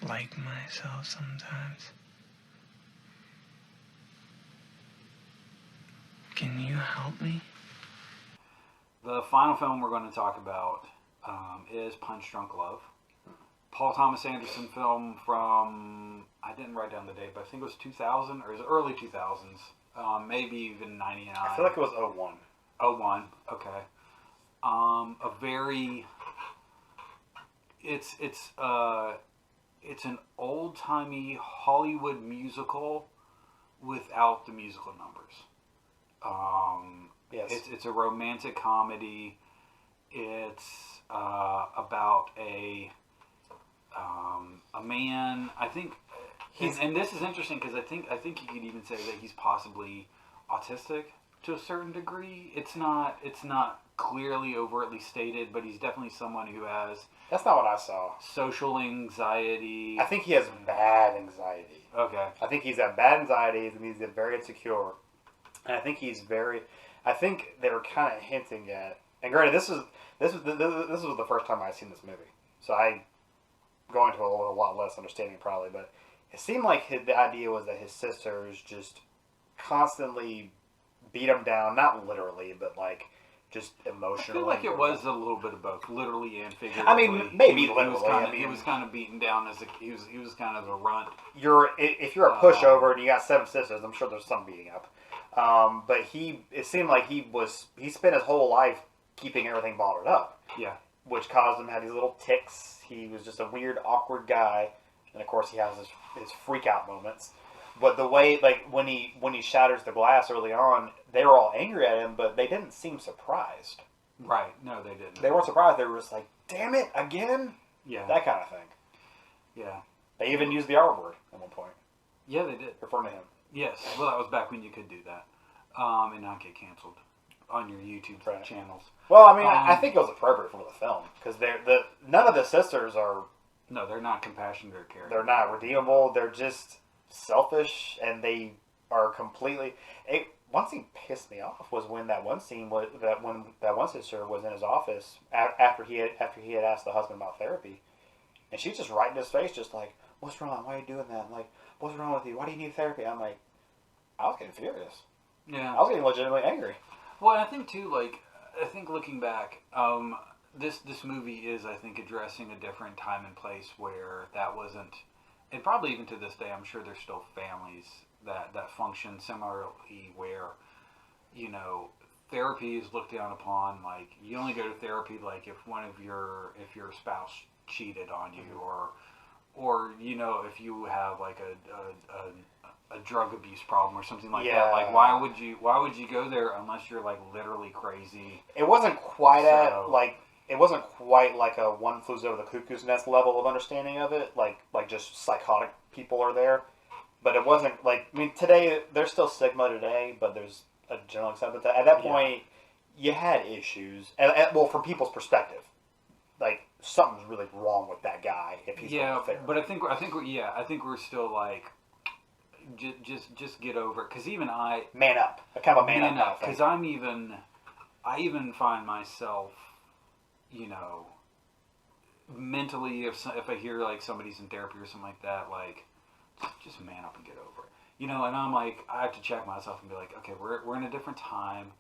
like myself sometimes. Can you help me? The final film we're going to talk about is Punch Drunk Love. Paul Thomas Anderson film from, I didn't write down the date, but I think it was 2000 or it was early 2000s, maybe even 99. I feel like it was 01. 01, okay. A very, it's an old-timey Hollywood musical without the musical numbers. Yes. It's a romantic comedy. It's about a man. I think, and this is interesting because I think you could even say that he's possibly autistic to a certain degree. It's not clearly overtly stated, but he's definitely someone who has. That's not what I saw. Social anxiety. I think he has bad anxiety. Okay. I think he's got bad anxiety and he's very insecure. And I think I think they were kind of hinting at. And granted, this was the first time I'd seen this movie, so I go into a lot less understanding probably. But it seemed like the idea was that his sisters just constantly beat him down, not literally, but like just emotionally. I feel like it was a little bit of both, literally and figuratively. I mean, maybe literally. He was kind of beaten down he was kind of a runt. If you're a pushover and you got 7 sisters, I'm sure there's some beating up. But it seemed like he spent his whole life keeping everything bottled up. Yeah. Which caused him to have these little tics. He was just a weird, awkward guy. And of course he has his freak out moments. But the way, like, when he shatters the glass early on, they were all angry at him, but they didn't seem surprised. Right. No, they didn't. They weren't surprised. They were just like, damn it, again? Yeah. That kind of thing. Yeah. They even used the R word at one point. Yeah, they did. Referring to him. Yes. Well, that was back when you could do that. And not get canceled on your YouTube channels. Well, I mean, I think it was appropriate for the film because none of the sisters are. No, they're not compassionate or character. They're not redeemable. They're just selfish, and they are completely. One scene pissed me off was when that one scene was when that one sister was in his office after he had asked the husband about therapy, and she's just right in his face, just like, "What's wrong? Why are you doing that?" I'm like, "What's wrong with you? Why do you need therapy?" I'm like, I was getting furious. Yeah, I was getting legitimately angry. Well, I think too, looking back, this movie is, I think, addressing a different time and place where that wasn't, and probably even to this day, I'm sure there's still families that function similarly where, therapy is looked down upon. Like, you only go to therapy like if your spouse cheated on you, or if you have like a drug abuse problem or something like that. Like, why would you go there unless you're like literally crazy? It wasn't quite like a One Flew Over the Cuckoo's Nest level of understanding of it. Like just psychotic people are there, but it wasn't like, I mean, today there's still stigma today, but there's a general acceptance. At that point, you had issues, and well, from people's perspective, like something's really wrong with that guy if he's but I think we're still like. Just get over it, because even I man up, kind of a man up, because I even find myself, mentally if I hear like somebody's in therapy or something like that, like just man up and get over it, and I'm like, I have to check myself and be like, okay, we're in a different time,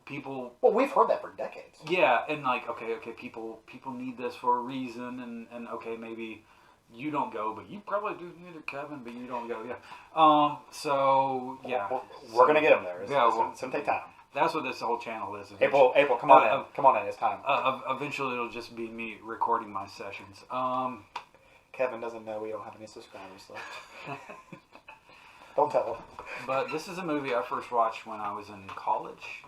people. Well, we've heard that for decades. Yeah, and like okay, people need this for a reason, and okay, maybe. You don't go, but you probably do neither, Kevin, but you don't go, yeah. So, yeah. We're going to get him there. It's going to take time. That's what this whole channel is. April, come on in. Come on in, it's time. Eventually, it'll just be me recording my sessions. Kevin doesn't know we don't have any subscribers left. Don't tell him. But this is a movie I first watched when I was in college.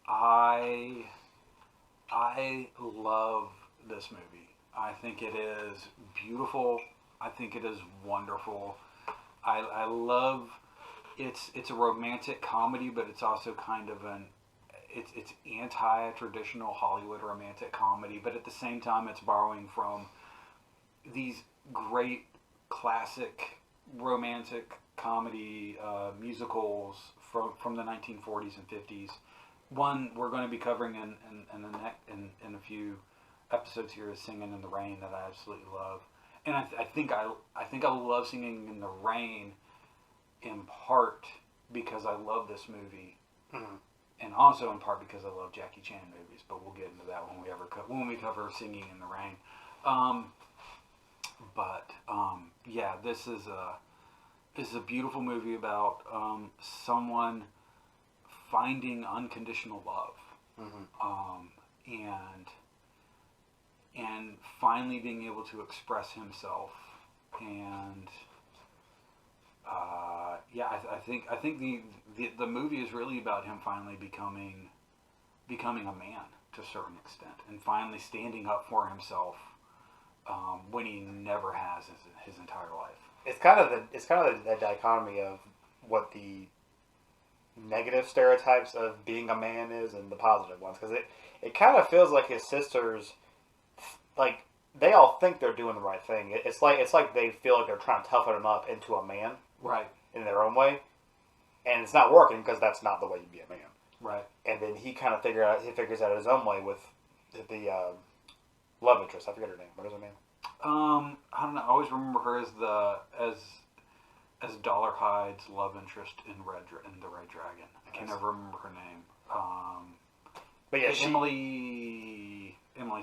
I love this movie. I think it is beautiful. I think it is wonderful. I love it's a romantic comedy, but it's also kind of it's anti-traditional Hollywood romantic comedy, but at the same time it's borrowing from these great classic romantic comedy musicals from the 1940s and 50s. One we're going to be covering in a few episodes here is Singing in the Rain that I absolutely love, and I think I love Singing in the Rain in part because I love this movie, and also in part because I love Jackie Chan movies. But we'll get into that when we cover Singing in the Rain. Yeah, this is a beautiful movie about someone finding unconditional love, and finally being able to express himself. And I think the movie is really about him finally becoming a man to a certain extent, and finally standing up for himself when he never has his entire life. It's kind of the dichotomy of what the negative stereotypes of being a man is and the positive ones, because it kind of feels like his sisters, like, they all think they're doing the right thing. It's like they feel like they're trying to toughen him up into a man, right, in their own way, and it's not working because that's not the way you be a man, right. And then he kind of figures out his own way with the love interest. I forget her name. What is her name? I don't know. I always remember her as Dollarhide's love interest in the Red Dragon. I can never remember her name. But yeah, Emily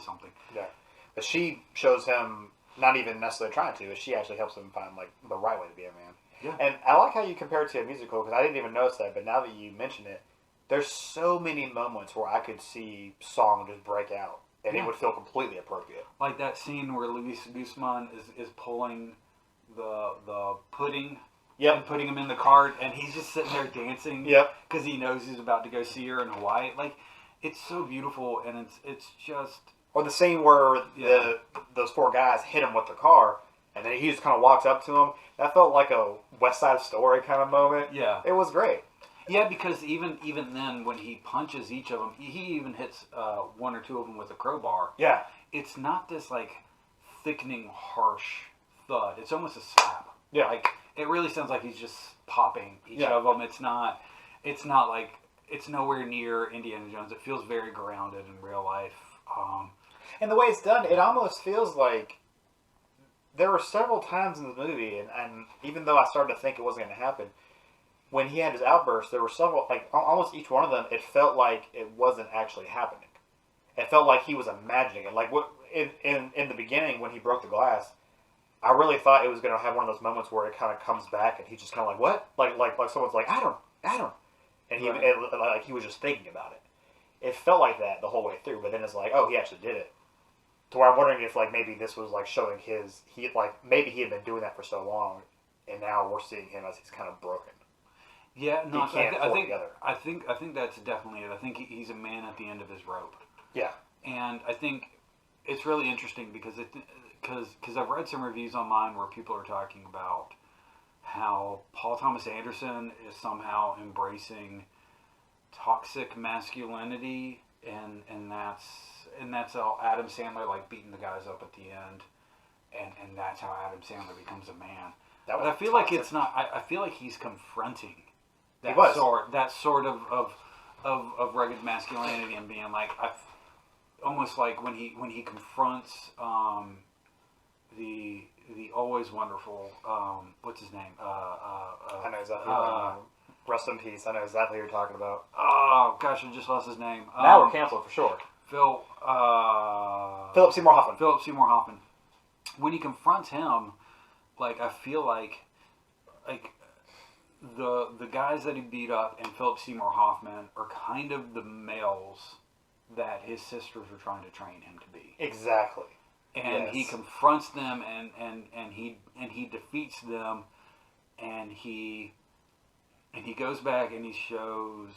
something. Yeah, but she shows him not even necessarily trying to. She actually helps him find like the right way to be a man. Yeah. And I like how you compare it to a musical, because I didn't even notice that. But now that you mention it, there's so many moments where I could see song just break out. And it would feel completely appropriate. Like that scene where Luis Guzman is pulling the pudding and putting him in the cart, and he's just sitting there dancing because he knows he's about to go see her in Hawaii. Like, it's so beautiful, and it's just... Or the scene where those four guys hit him with the car, and then he just kind of walks up to him. That felt like a West Side Story kind of moment. Yeah. It was great. Yeah, because even then, when he punches each of them, he even hits one or two of them with a crowbar. Yeah. It's not this, like, thickening, harsh thud. It's almost a slap. Yeah. Like, it really sounds like he's just popping each of them. It's not like, it's nowhere near Indiana Jones. It feels very grounded in real life. And the way it's done, it almost feels like there were several times in the movie, and even though I started to think it wasn't going to happen, when he had his outbursts, there were several, like, almost each one of them, it felt like it wasn't actually happening. It felt like he was imagining it. Like, in the beginning, when he broke the glass, I really thought it was going to have one of those moments where it kind of comes back, and he's just kind of like, what? Like someone's like, Adam. And he, like, he was just thinking about it. It felt like that the whole way through, but then it's like, oh, he actually did it. To where I'm wondering if, like, maybe this was, like, showing maybe he had been doing that for so long, and now we're seeing him as he's kind of broken. Yeah, no, I think that's definitely it. I think he's a man at the end of his rope. Yeah. And I think it's really interesting because I've read some reviews online where people are talking about how Paul Thomas Anderson is somehow embracing toxic masculinity, and that's how Adam Sandler, like, beating the guys up at the end, and that's how Adam Sandler becomes a man. But I feel like it's not. I feel like he's confronting that sort of rugged masculinity, and being like, almost like when he confronts the always wonderful what's his name? I know exactly. Rest in peace. I know exactly who you're talking about. Oh gosh, I just lost his name. Now we're canceled for sure. Philip Seymour Hoffman. Philip Seymour Hoffman. When he confronts him, like, I feel like the guys that he beat up and Philip Seymour Hoffman are kind of the males that his sisters were trying to train him to be. Exactly. And he confronts them, and he defeats them, and he goes back and he shows,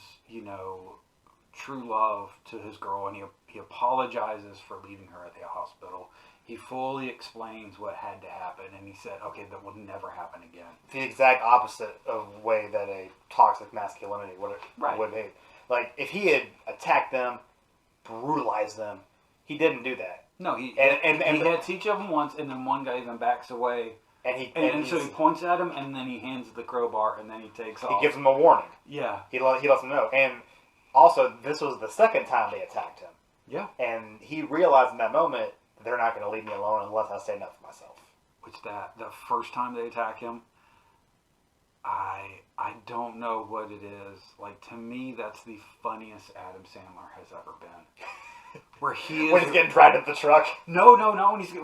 true love to his girl, and he apologizes for leaving her at the hospital. He fully explains what had to happen, and he said, okay, that will never happen again. The exact opposite of way that a toxic masculinity would be. Like, if he had attacked them, brutalized them, he didn't do that. No, he hits each of them once, and then one guy even backs away. And so he points at him, and then he hands the crowbar, and then he takes off. He gives him a warning. Yeah. He lets him know. And also, this was the second time they attacked him. Yeah. And he realized in that moment they're not going to leave me alone unless I stand up for myself. Which the first time they attack him, I don't know what it is. Like, to me, that's the funniest Adam Sandler has ever been. Where he is... When he's getting dragged at the truck? No.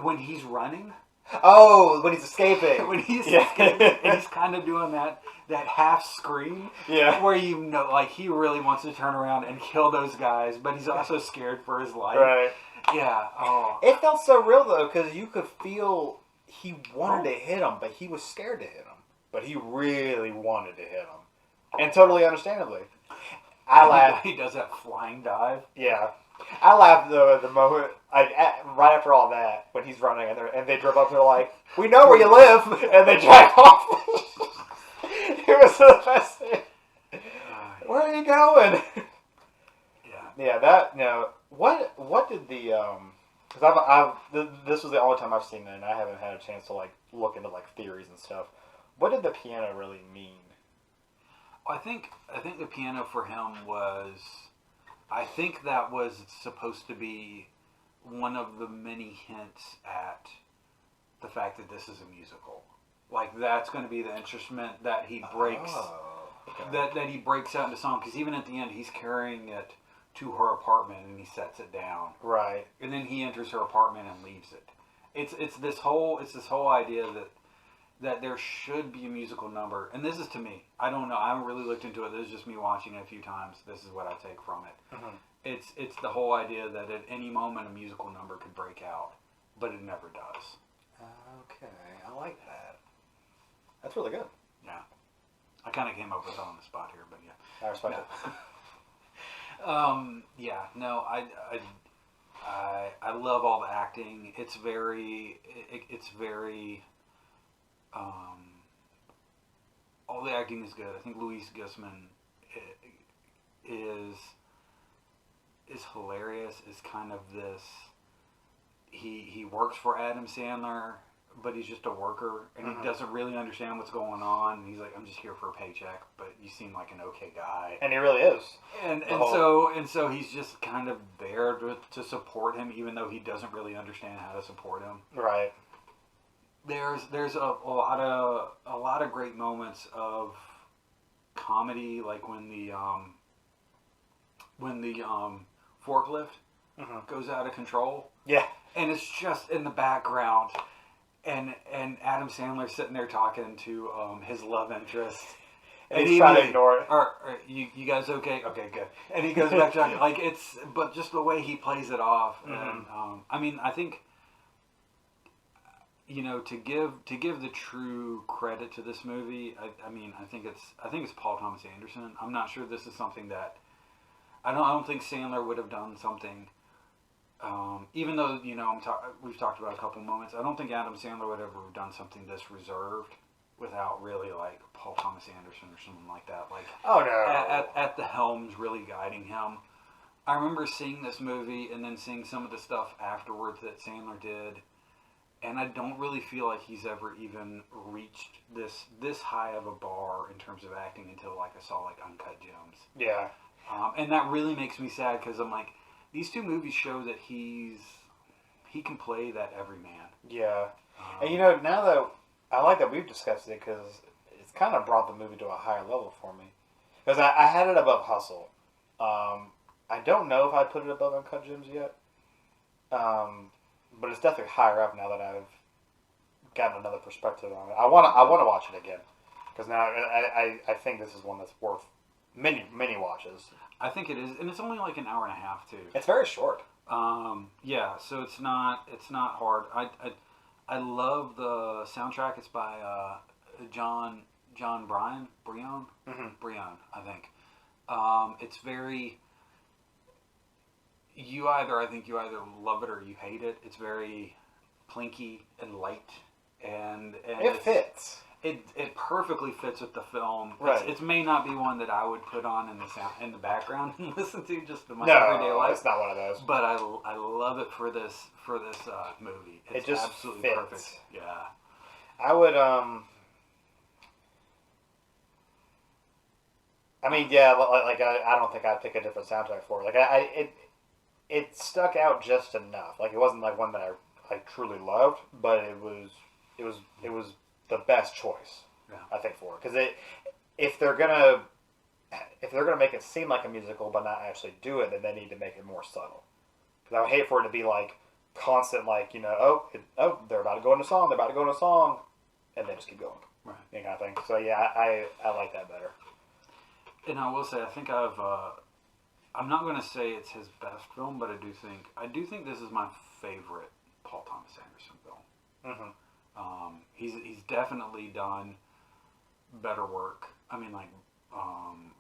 When he's running. Oh, when he's escaping. When he's escaping, and he's kind of doing that half scream. Yeah. Where you know, like, he really wants to turn around and kill those guys, but he's also scared for his life. Right. Yeah. Oh. It felt so real, though, because you could feel he wanted to hit him, but he was scared to hit him. But he really wanted to hit him. And totally understandably. I laughed. He does that flying dive. Yeah. I laughed, though, at the moment, right after all that, when he's running, and they drove up, and they're like, "We know where you live!" And they drive off. It was the best thing. Where are you going? Yeah, what did the, because this was the only time I've seen it, and I haven't had a chance to, like, look into, like, theories and stuff. What did the piano really mean? I think the piano for him was, I think that was supposed to be one of the many hints at the fact that this is a musical. Like, that's going to be the instrument that he breaks, that he breaks out into song. Because even at the end, he's carrying it to her apartment and he sets it down. Right. And then he enters her apartment and leaves it. It's this whole idea that there should be a musical number. And this is, to me, I don't know, I haven't really looked into it. This is just me watching it a few times. This is what I take from it. Mm-hmm. It's the whole idea that at any moment a musical number could break out, but it never does. Okay, I like that. That's really good. Yeah. I kind of came up with it on the spot here, but yeah. I respect it. Yeah, no, I love all the acting. It's very all the acting is good. I think Louis Guzman is hilarious. Is kind of this. He works for Adam Sandler, but he's just a worker, and he doesn't really understand what's going on. And he's like, "I'm just here for a paycheck, but you seem like an okay guy." And he really is. And so he's just kind of there to support him, even though he doesn't really understand how to support him. Right. There's a lot of great moments of comedy, like when the forklift goes out of control. Yeah. And it's just in the background, and Adam Sandler sitting there talking to his love interest. And he's trying to ignore it. Are you guys okay? Okay, good. And he goes back to like but just the way he plays it off. And I mean, I think, you know, to give the true credit to this movie, I think it's Paul Thomas Anderson. I'm not sure this is something that I don't think Sandler would have done something. Even though, you know, we've talked about a couple moments, I don't think Adam Sandler would ever have done something this reserved without really, like, Paul Thomas Anderson or something like that. Like, oh no, at the helms, really guiding him. I remember seeing this movie and then seeing some of the stuff afterwards that Sandler did, and I don't really feel like he's ever even reached this high of a bar in terms of acting until, like, I saw, like, Uncut Gems. Yeah. And that really makes me sad because I'm like, these two movies show that he can play that everyman. Yeah. And, you know, now that I like that we've discussed it, because it's kind of brought the movie to a higher level for me. Because I had it above Hustle. I don't know if I'd put it above Uncut Gems yet. But it's definitely higher up now that I've gotten another perspective on it. I want to watch it again. Because now I think this is one that's worth many watches. I think it is, and it's only like an hour and a half too. It's very short. Yeah, so it's not hard. I love the soundtrack. It's by John Brion, I think. It's very. I think you either love it or you hate it. It's very plinky and light, and it fits. It perfectly fits with the film. Right. It may not be one that I would put on in the background and listen to just in my everyday life. It's not one of those. But I love it for this movie. It's it just absolutely fits. perfect. Yeah. I would I mean, yeah, like I don't think I'd pick a different soundtrack for it. Like it stuck out just enough. Like it wasn't like one that I truly loved, but it was the best choice. Yeah. I think for it because if they're gonna make it seem like a musical but not actually do it, then they need to make it more subtle. Because I would hate for it to be like constant, like they're about to go into a song, and they just keep going, right? That kind of thing. So yeah, I like that better. And I will say, I think I'm not going to say it's his best film, but I do think this is my favorite Paul Thomas Anderson film. Mm-hmm. He's definitely done better work. I mean, like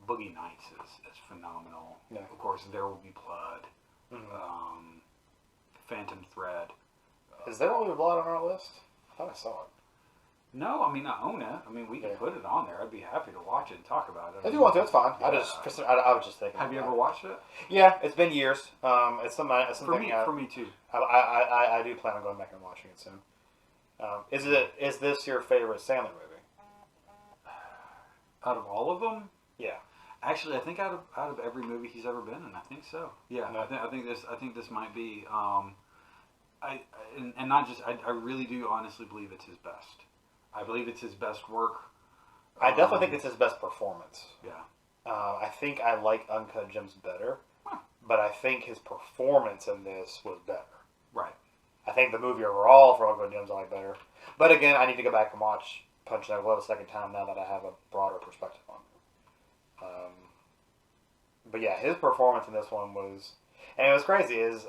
Boogie Nights is phenomenal. Yeah. Of course, There Will Be Blood. Mm-hmm. Phantom Thread. Is There Will Be Blood on our list? I thought I saw it. No, I mean, I own it. I mean, we can put it on there. I'd be happy to watch it and talk about it. If you want to, it's fine. Yeah. I was just thinking. Have you ever watched it? Yeah, it's been years. It's something. For me too. I do plan on going back and watching it soon. Is this your favorite Sandler movie? Out of all of them? Yeah. Actually, I think out of every movie he's ever been in, I think so. Yeah, No. I think this might be. I not just. I really do honestly believe it's his best. I believe it's his best work. I definitely think it's his best performance. Yeah. I think I like Uncut Gems better, Huh. but I think his performance in this was better. Right. I think the movie overall for Uncut Gems I like better. But again, I need to go back and watch Punch Drunk Love a second time now that I have a broader perspective on it. But yeah, his performance in this one was, and it was crazy, is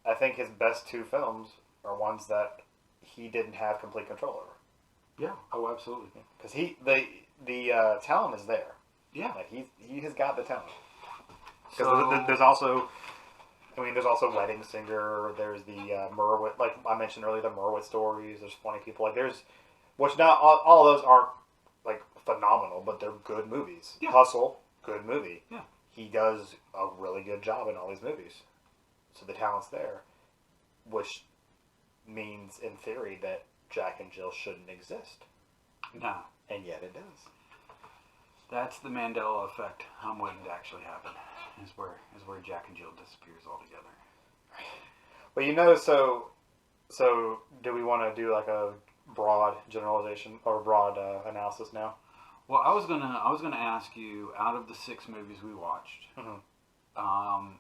I think his best two films are ones that he didn't have complete control over. Yeah. Oh, absolutely. Because the talent is there. Yeah. Like he has got the talent. So, Because there's also Wedding Singer. There's the Merwin, like I mentioned earlier, the Merwin stories. There's funny people. Like which not all of those aren't like phenomenal, but they're good movies. Yeah. Hustle, good movie. Yeah. He does a really good job in all these movies. So the talent's there, which means in theory that Jack and Jill shouldn't exist. no. And yet it does. That's the Mandela effect I'm waiting to actually happen. Is where Jack and Jill disappears altogether. But so do we want to do like a broad generalization or broad analysis now? Well, I was gonna ask you, out of the 6 movies we watched, Mm-hmm.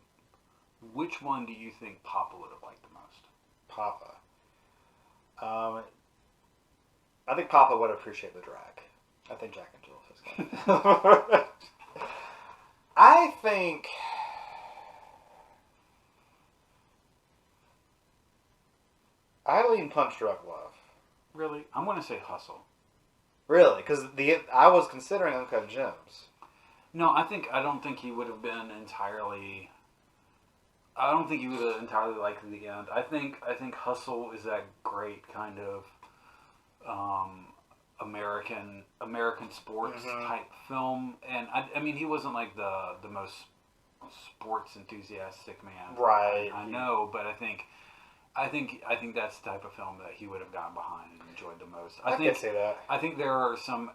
which one do you think Papa would have liked the most? Papa. I think Papa would appreciate the drag. I think Jack and Jill is good. I think. I lean Punch Drunk Love. Really? I'm gonna say Hustle. Really? Because I was considering Uncut Gems. No, I don't think he would have been entirely. I don't think he would have entirely liked the end. I think Hustle is that great kind of American sports type film, and I mean he wasn't like the most sports enthusiastic man. Right. I know, but I think that's the type of film that he would have gotten behind and enjoyed the most. I can say that. I think there are some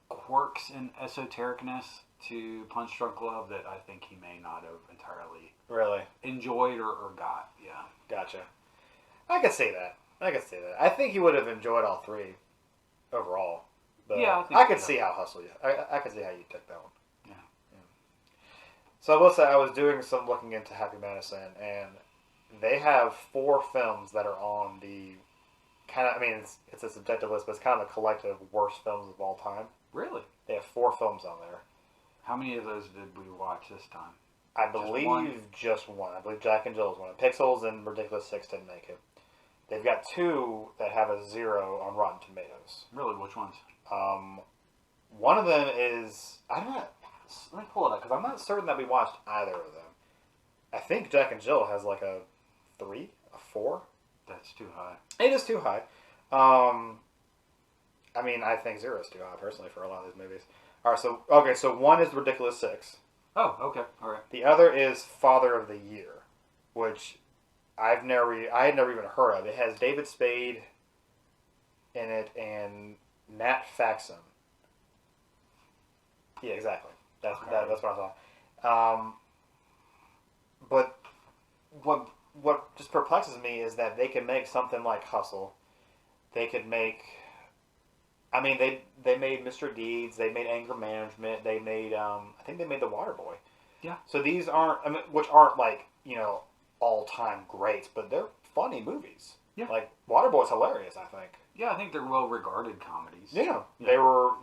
quirks and esotericness to Punch Drunk Love that I think he may not have entirely Really enjoyed or got. Yeah. Gotcha. I could say that. I think he would have enjoyed all 3 overall. But Yeah, I could see how Hustle. I could see how you took that one. Yeah. So I will say I was doing some looking into Happy Madison, and they have 4 films that are on the kind of. I mean, it's a subjective list, but it's kind of a collective worst films of all time. Really? They have 4 films on there. How many of those did we watch this time? I believe just one. I believe Jack and Jill is one. Pixels and Ridiculous 6 didn't make it. They've got 2 that have a 0 on Rotten Tomatoes. Really? Which ones? One of them is I don't know. Let me pull it up because I'm not certain that we watched either of them. I think Jack and Jill has like a 3, a 4. That's too high. It is too high. I mean, I think 0 is too high personally for a lot of these movies. All right, so one is Ridiculous 6. Oh, okay, all right. The other is Father of the Year, which I had never even heard of. It has David Spade in it and Nat Faxon. Yeah, exactly. That's what I thought. But what just perplexes me is that they can make something like Hustle. They could make. I mean, they made Mr. Deeds. They made Anger Management. They made. I think they made The Waterboy. Yeah. So these aren't. I mean, which aren't like all time greats, but they're funny movies. Yeah. Like Waterboy's hilarious. I think. Yeah, I think they're well regarded comedies. Yeah. There were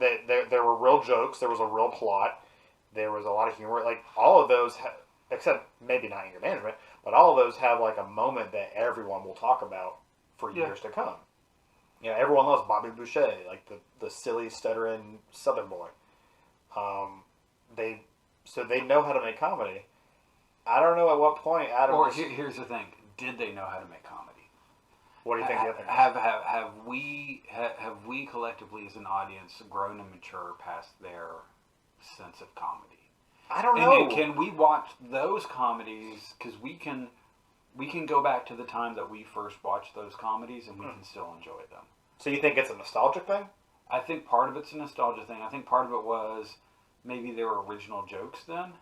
real jokes. There was a real plot. There was a lot of humor. Like all of those, except maybe not Anger Management, but all of those have like a moment that everyone will talk about for years to come. Everyone loves Bobby Boucher, like the silly stuttering Southern boy. They know how to make comedy. I don't know at what point Adam. Or here's the thing: did they know how to make comedy? What do you think? Have we collectively as an audience grown and mature past their sense of comedy? I don't know. And can we watch those comedies? Because we can go back to the time that we first watched those comedies, and we can still enjoy them. So you think it's a nostalgic thing? I think part of it's a nostalgia thing. I think part of it was maybe there were original jokes then.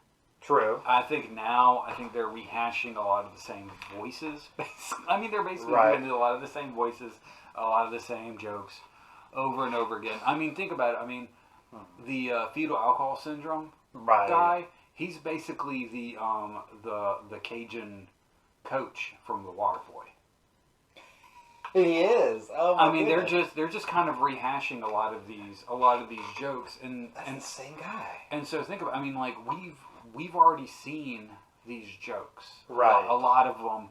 True. I think they're rehashing a lot of the same voices. I mean, they're basically doing a lot of the same voices, a lot of the same jokes, over and over again. I mean, think about it. I mean, the fetal alcohol syndrome guy. He's basically the Cajun coach from The Waterboy. He is. Oh my goodness. they're just kind of rehashing a lot of these jokes, and the same guy. And so think about. I mean, like we've already seen these jokes, right? A lot of them,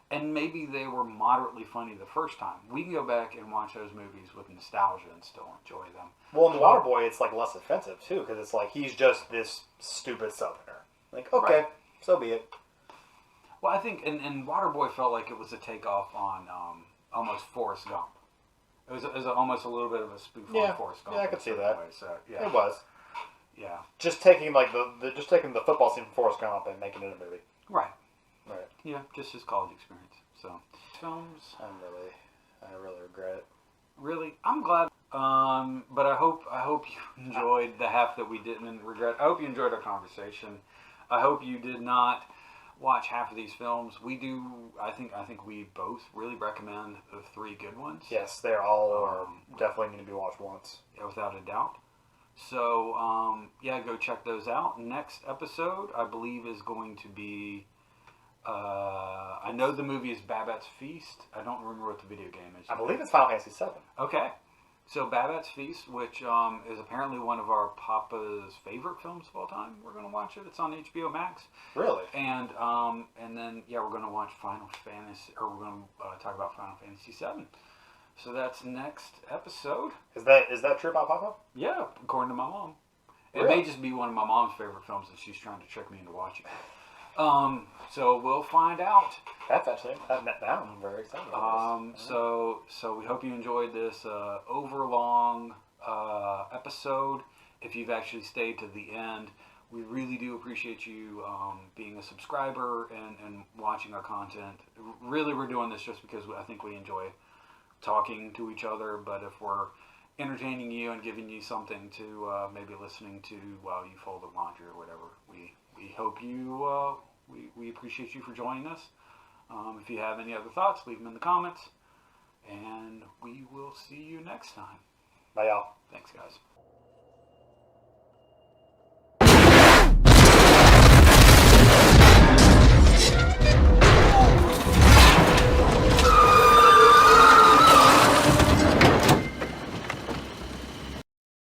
and maybe they were moderately funny the first time. We can go back and watch those movies with nostalgia and still enjoy them. Well, in The Waterboy, it's like less offensive too, because it's like he's just this stupid Southerner. Like, okay, so be it. Well, I think and Waterboy felt like it was a takeoff on almost Forrest Gump. It was almost a little bit of a spoof on Forrest Gump. Yeah, I could see that. So, yeah. It was. Yeah. Just taking the football scene from Forrest Gump and making it a movie. Right. Right. Yeah, just his college experience. So films. I really regret it. Really, I'm glad. But I hope you enjoyed the half that we didn't regret. I hope you enjoyed our conversation. I hope you did not watch half of these films. We do. I think we both really recommend the three good ones. Yes, they're all definitely need to be watched once. Yeah, without a doubt. So go check those out. Next episode, I believe, is going to be. I know the movie is Babette's Feast. I don't remember what the video game is. I believe it's Final Fantasy VII. Okay. So Babette's Feast, which is apparently one of our Papa's favorite films of all time. We're going to watch it. It's on HBO Max. Really? And then we're going to watch Final Fantasy, or we're going to talk about Final Fantasy VII. So that's next episode. Is that true about Papa? Yeah, according to my mom. It Really? may just be one of my mom's favorite films, and she's trying to trick me into watching it. So we'll find out. That's actually now I'm very excited about this. So we hope you enjoyed this overlong episode. If you've actually stayed to the end, we really do appreciate you being a subscriber and watching our content. Really, we're doing this just because I think we enjoy talking to each other. But if we're entertaining you and giving you something to maybe listening to while you fold the laundry or whatever, we hope you. We appreciate you for joining us. If you have any other thoughts, leave them in the comments. And we will see you next time. Bye, y'all. Thanks, guys.